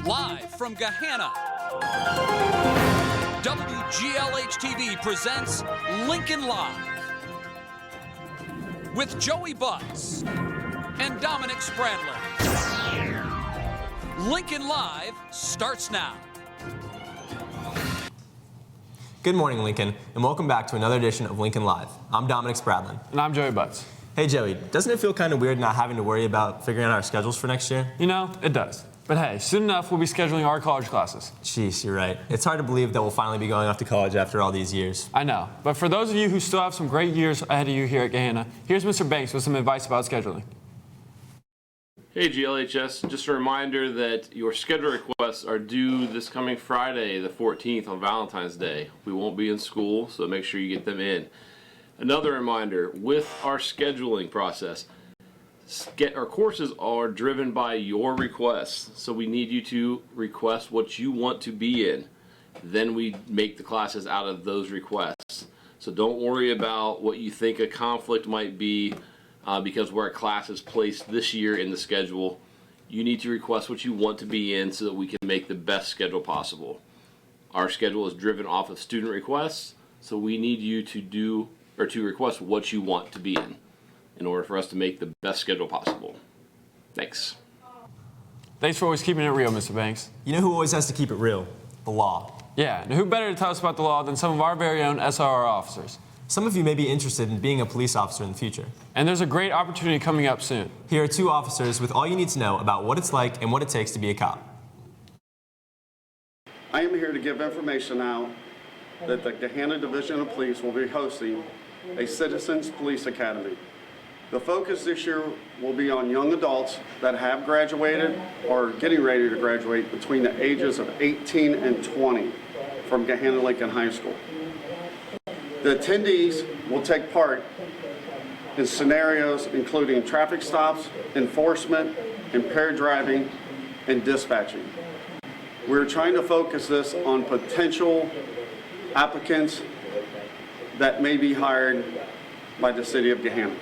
Live from Gahanna, WGLH-TV presents Lincoln Live with Joey Butts and Dominic Spradlin. Lincoln Live starts now. Good morning, Lincoln, and welcome back to another edition of Lincoln Live. I'm Dominic Spradlin. And I'm Joey Butts. Hey, Joey, doesn't it feel kind of weird not having to worry about figuring out our schedules for next year? You know, it does. But hey, soon enough, we'll be scheduling our college classes. Jeez, you're right. It's hard to believe that we'll finally be going off to college after all these years. I know. But for those of you who still have some great years ahead of you here at Gahanna, here's Mr. Banks with some advice about scheduling. Hey GLHS, just a reminder that your schedule requests are due this coming Friday, the 14th, on Valentine's Day. We won't be in school, so make sure you get them in. Another reminder, with our scheduling process, our courses are driven by your requests, so we need you to request what you want to be in. Then we make the classes out of those requests. So don't worry about what you think a conflict might be because where a class is placed this year in the schedule. You need to request what you want to be in so that we can make the best schedule possible. Our schedule is driven off of student requests, so we need you to request what you want to be in order for us to make the best schedule possible. Thanks. Thanks for always keeping it real, Mr. Banks. You know who always has to keep it real? The law. Yeah, and who better to tell us about the law than some of our very own SRR officers? Some of you may be interested in being a police officer in the future. And there's a great opportunity coming up soon. Here are two officers with all you need to know about what it's like and what it takes to be a cop. I am here to give information out that the Gahanna Division of Police will be hosting a Citizens Police Academy. The focus this year will be on young adults that have graduated or are getting ready to graduate between the ages of 18 and 20 from Gahanna Lincoln High School. The attendees will take part in scenarios including traffic stops, enforcement, impaired driving, and dispatching. We're trying to focus this on potential applicants that may be hired by the city of Gahanna.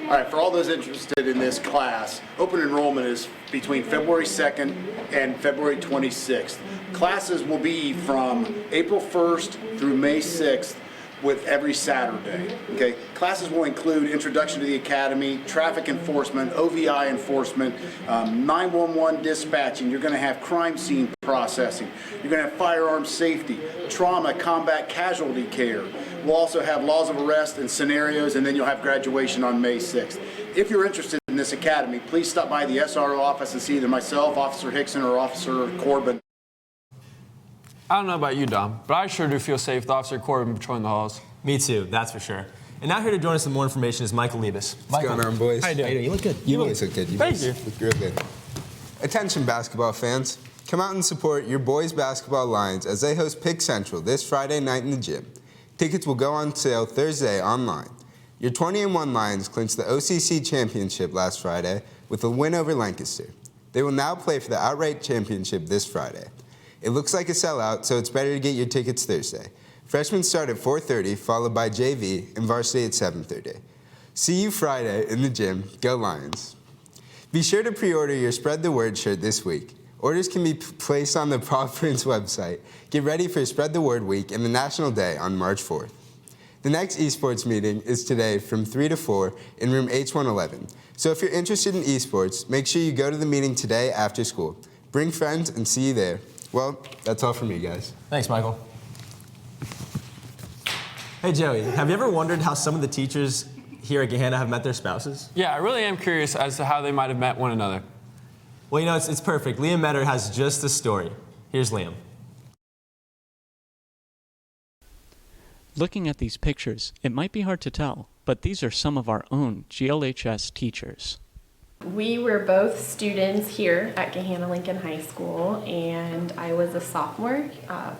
All right, for all those interested in this class, open enrollment is between February 2nd and February 26th. Classes will be from April 1st through May 6th with every Saturday. Okay, classes will include introduction to the academy, traffic enforcement, OVI enforcement, 911 dispatching. You're going to have crime scene processing. You're going to have firearm safety, trauma, combat casualty care. We'll also have laws of arrest and scenarios, and then you'll have graduation on May 6th. If you're interested in this academy, please stop by the SRO office and see either myself, Officer Hickson, or Officer Corbin. I don't know about you, Dom, but I sure do feel safe with Officer Corbin patrolling the halls. Me too, that's for sure. And now here to join us with more information is Michael Liebes. What's going on, boys? How you doing? You look good. You always look good. Thank you. Look real good. Attention, basketball fans. Come out and support your boys' basketball Lions as they host Pick Central this Friday night in the gym. Tickets will go on sale Thursday online. Your 20-1 Lions clinched the OCC championship last Friday with a win over Lancaster. They will now play for the outright championship this Friday. It looks like a sellout, so it's better to get your tickets Thursday. Freshmen start at 4:30, followed by JV, and varsity at 7:30. See you Friday in the gym. Go Lions. Be sure to pre-order your Spread the Word shirt this week. Orders can be placed on the Paw Prints website. Get ready for Spread the Word Week and the National Day on March 4th. The next esports meeting is today from 3 to 4 in room H111. So if you're interested in esports, make sure you go to the meeting today after school. Bring friends and see you there. Well, that's all from me, guys. Thanks, Michael. Hey, Joey, have you ever wondered how some of the teachers here at Gahanna have met their spouses? Yeah, I really am curious as to how they might have met one another. Well, you know, it's perfect. Liam Metter has just the story. Here's Liam. Looking at these pictures, it might be hard to tell, but these are some of our own GLHS teachers. We were both students here at Gahanna Lincoln High School, and I was a sophomore.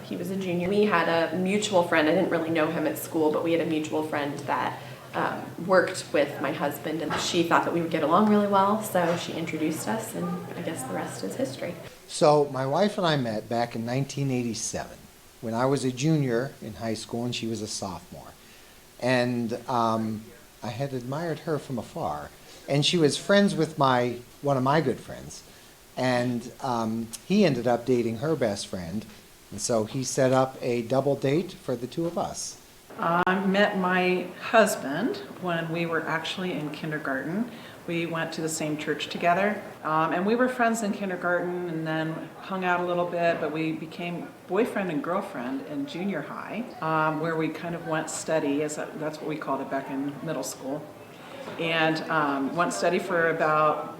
He was a junior. We had a mutual friend. I didn't really know him at school, but we had a mutual friend that worked with my husband, and she thought that we would get along really well, so she introduced us, and I guess the rest is history. So my wife and I met back in 1987 when I was a junior in high school and she was a sophomore. and I had admired her from afar. And she was friends with one of my good friends, and he ended up dating her best friend, and so he set up a double date for the two of us. I met my husband when we were actually in kindergarten. We went to the same church together, and we were friends in kindergarten and then hung out a little bit, but we became boyfriend and girlfriend in junior high, where we kind of went steady, that's what we called it back in middle school, and went steady for about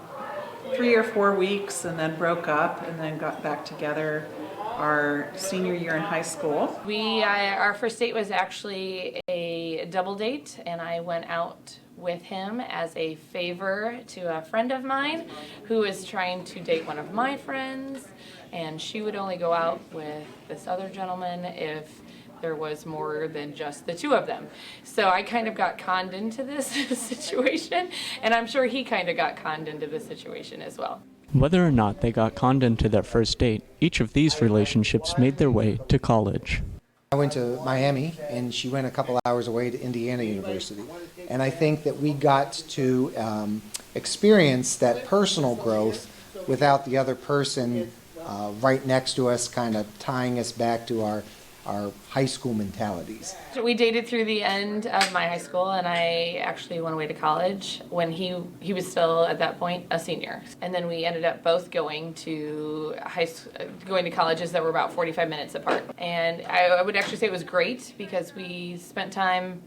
3 or 4 weeks and then broke up and then got back together our senior year in high school. Our first date was actually a double date, and I went out with him as a favor to a friend of mine who was trying to date one of my friends, and she would only go out with this other gentleman if there was more than just the two of them. So I kind of got conned into this situation, and I'm sure he kind of got conned into the situation as well. Whether or not they got conned into their first date, each of these relationships made their way to college. I went to Miami, and she went a couple hours away to Indiana University. And I think that we got to experience that personal growth without the other person right next to us, kind of tying us back to our high school mentalities. We dated through the end of my high school, and I actually went away to college when he was still at that point a senior. And then we ended up both going to colleges that were about 45 minutes apart. And I would actually say it was great because we spent time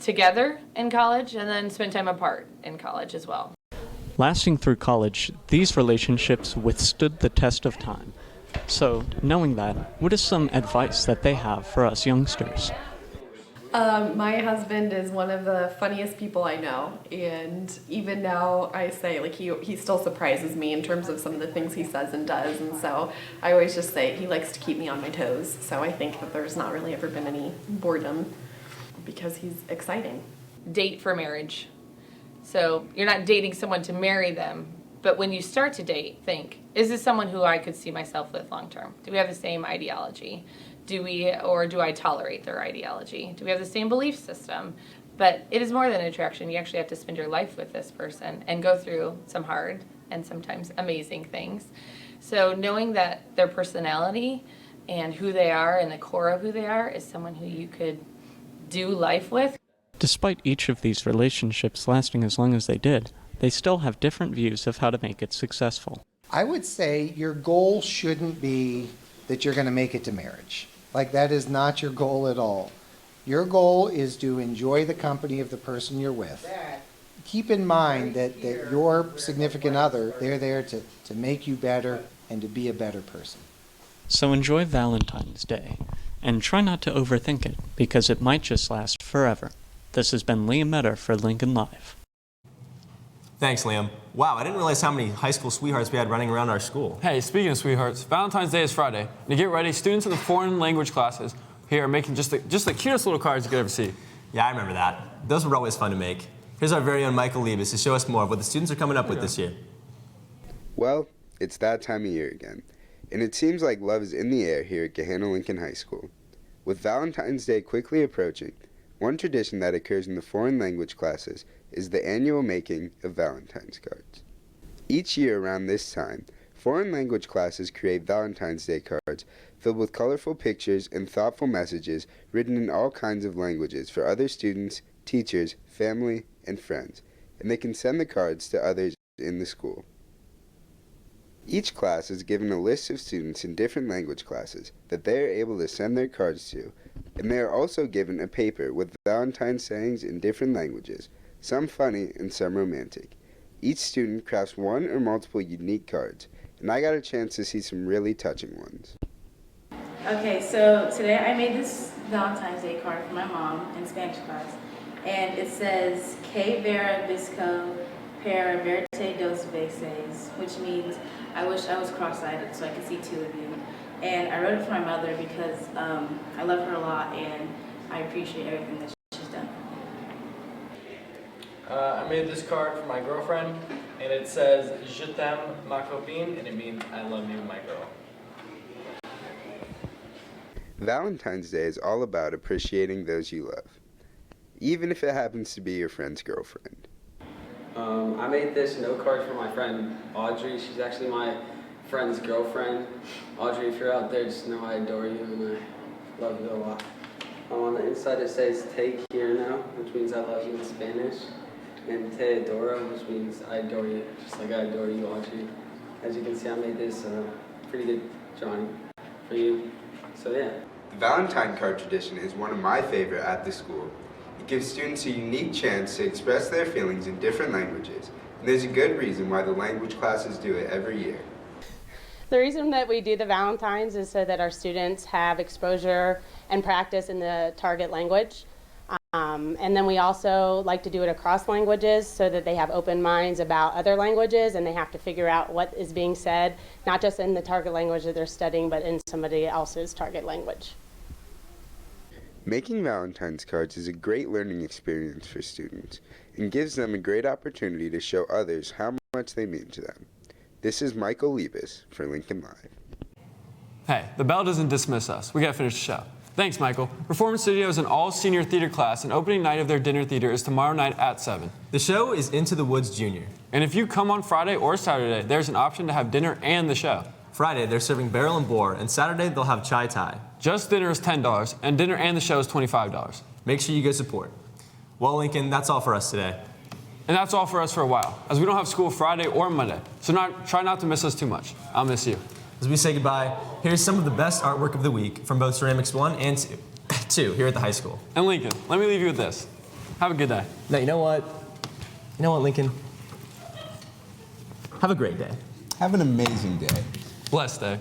together in college and then spent time apart in college as well. Lasting through college, these relationships withstood the test of time. So, knowing that, what is some advice that they have for us youngsters? My husband is one of the funniest people I know, and even now I say, like, he still surprises me in terms of some of the things he says and does, and so I always just say he likes to keep me on my toes, so I think that there's not really ever been any boredom because he's exciting. Date for marriage. So you're not dating someone to marry them, but when you start to date, think, is this someone who I could see myself with long term? Do we have the same ideology? Do I tolerate their ideology? Do we have the same belief system? But it is more than attraction. You actually have to spend your life with this person and go through some hard and sometimes amazing things. So knowing that their personality and who they are and the core of who they are is someone who you could do life with. Despite each of these relationships lasting as long as they did, they still have different views of how to make it successful. I would say your goal shouldn't be that you're going to make it to marriage. Like, that is not your goal at all. Your goal is to enjoy the company of the person you're with. Keep in mind that your significant other, they're there to make you better and to be a better person. So enjoy Valentine's Day, and try not to overthink it, because it might just last forever. This has been Liam Metter for Lincoln Live. Thanks, Liam. Wow, I didn't realize how many high school sweethearts we had running around our school. Hey, speaking of sweethearts, Valentine's Day is Friday. And to get ready, students in the foreign language classes here are making just the cutest little cards you could ever see. Yeah, I remember that. Those were always fun to make. Here's our very own Michael Liebes to show us more of what the students are coming up with this year. Well, it's that time of year again. And it seems like love is in the air here at Gahanna Lincoln High School. With Valentine's Day quickly approaching, one tradition that occurs in the foreign language classes is the annual making of Valentine's cards. Each year around this time, foreign language classes create Valentine's Day cards filled with colorful pictures and thoughtful messages written in all kinds of languages for other students, teachers, family, and friends, and they can send the cards to others in the school. Each class is given a list of students in different language classes that they are able to send their cards to, and they are also given a paper with Valentine's sayings in different languages, some funny and some romantic. Each student crafts one or multiple unique cards, and I got a chance to see some really touching ones. Okay, so today I made this Valentine's Day card for my mom in Spanish class, and it says, Que vera bisco para verte dos veces, which means I wish I was cross-eyed so I could see two of you. And I wrote it for my mother because I love her a lot and I appreciate everything that she's done. I made this card for my girlfriend, and it says, Je t'aime ma copine, and it means I love you, my girl. Valentine's Day is all about appreciating those you love. even if it happens to be your friend's girlfriend. I made this note card for my friend Audrey. She's actually my friend's girlfriend. Audrey, if you're out there, just know I adore you and I love you a lot. On the inside it says "Te quiero," which means I love you in Spanish, and "Te adoro," which means I adore you, just like I adore you, Audrey. As you can see, I made this pretty good drawing for you. So yeah. The Valentine card tradition is one of my favorite at the school. It gives students a unique chance to express their feelings in different languages, and there's a good reason why the language classes do it every year. The reason that we do the Valentines is so that our students have exposure and practice in the target language. And then we also like to do it across languages so that they have open minds about other languages and they have to figure out what is being said, not just in the target language that they're studying, but in somebody else's target language. Making Valentine's cards is a great learning experience for students and gives them a great opportunity to show others how much they mean to them. This is Michael Liebes for Lincoln Live. Hey, the bell doesn't dismiss us. We gotta finish the show. Thanks, Michael. Performance Studio is an all-senior theater class, and opening night of their dinner theater is tomorrow night at 7. The show is Into the Woods Junior. And if you come on Friday or Saturday, there's an option to have dinner and the show. Friday, they're serving barrel and boar, and Saturday, they'll have chai thai. Just dinner is $10, and dinner and the show is $25. Make sure you go support. Well, Lincoln, that's all for us today. And that's all for us for a while, as we don't have school Friday or Monday. So try not to miss us too much. I'll miss you. As we say goodbye, here's some of the best artwork of the week from both Ceramics 1 and 2 here at the high school. And Lincoln, let me leave you with this. Have a good day. No, you know what? You know what, Lincoln? Have a great day. Have an amazing day. Blessed day.